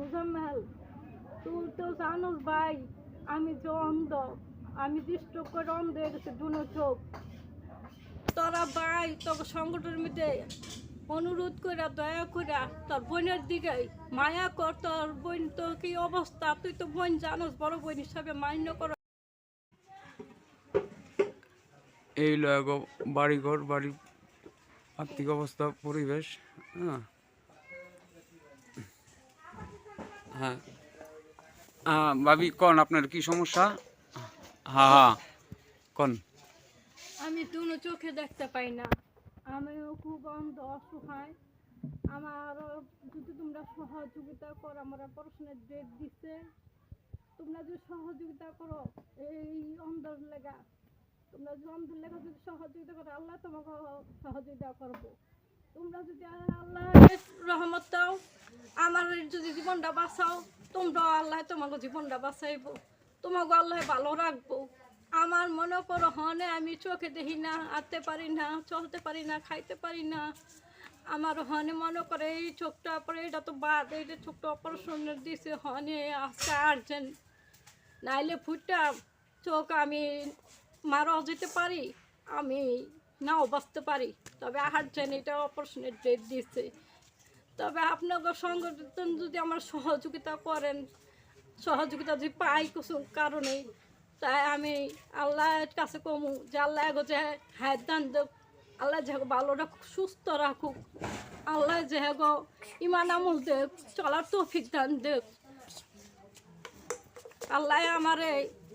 মুজাম্মেল, তুই তো জানোস ভাই আমি যে অন্ধ, আমি দৃষ্ট করে অন্ধ হয়ে গেছে দুনো চোখ। তোরা ভাই তোর সংগঠনের মধ্যে অনুরোধ করে দয়া করে তোর বোনের দিকে মায়া কর। তোর বোন তো কি অবস্থা, তুই তো বোন জানোস, বড় বোন হিসাবে মান্য কর। এই বাড়িঘর, বাড়ির আর্থিক অবস্থা, পরিবেশ। হ্যাঁ হ্যাঁ ভাবি কন আপনার কি সমস্যা? হ্যাঁ হ্যাঁ কন। আমি দুনো চোখে দেখতে পাই না, আমিও খুব অন্ধ অসহায়। আমার যদি তোমরা সহযোগিতা করো, আমরা পড়াশোনার ডেট দিচ্ছে, তোমরা যদি সহযোগিতা করো এই অন্ধর লেগা, তোমরা যদি অন্ধর লেগা যদি সহযোগিতা করো, আল্লাহ তোমাকে সহযোগিতা করবো। তোমরা যদি আল্লাহ রহমত দাও, আমার যদি জীবনটা বাঁচাও, তোমরা আল্লাহ তোমাকে জীবনটা বাঁচাইবো, তোমাকে আল্লাহ ভালো রাখবো। আমার মনে করো হনে আমি চোখে দেখি না, আঁটতে পারি না, চলতে পারি না, খাইতে পারি না। আমার হনে মনে করে এই চোখটা পরে, এটা তো বাদ, এইটা চোখটা অপারেশনের দিছে হনে আজকে আর্জেন্ট, নাইলে ফুটটা চোখ আমি মারাও যেতে পারি, আমি নাও বাঁচতে পারি। তবে আর্জেন্ট এটা অপারেশনের ডেট দিচ্ছে। তবে আপনাদের সংগঠন যদি আমার সহযোগিতা করেন, সহযোগিতা যদি পাই কিছু কারণে, তাই আমি আল্লাহর কাছে কমু যে আল্লাহ এগো যে হায়াত দান দেব, আল্লাহ যে ভালো রাখুক, সুস্থ রাখুক, আল্লাহ যে গো ইমান আমল দেব, চলার তৌফিক দান দেব। আল্লাহ আমারে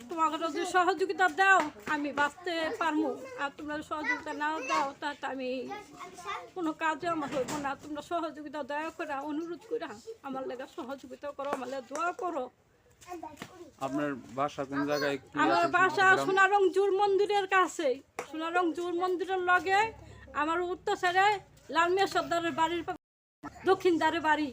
তোমাকে যদি সহযোগিতা দাও আমি বাঁচতে পারবো, আর তোমরা সহযোগিতা নাও দাও তাতে আমি কোনো কাজে আমার হইব না। তোমরা সহযোগিতা দয়া করে অনুরোধ করে আমার লেগে সহযোগিতা করো, আমার লেগে দোয়া করো। আপনার বাসা কোন জায়গায়? আমার বাসা সোনারং জুর মন্দিরের কাছে, সোনারং জুর মন্দিরের লগে আমার উত্তর সাইডে লালমিয়া সর্দারের বাড়ির দক্ষিণ দ্বারে বাড়ি।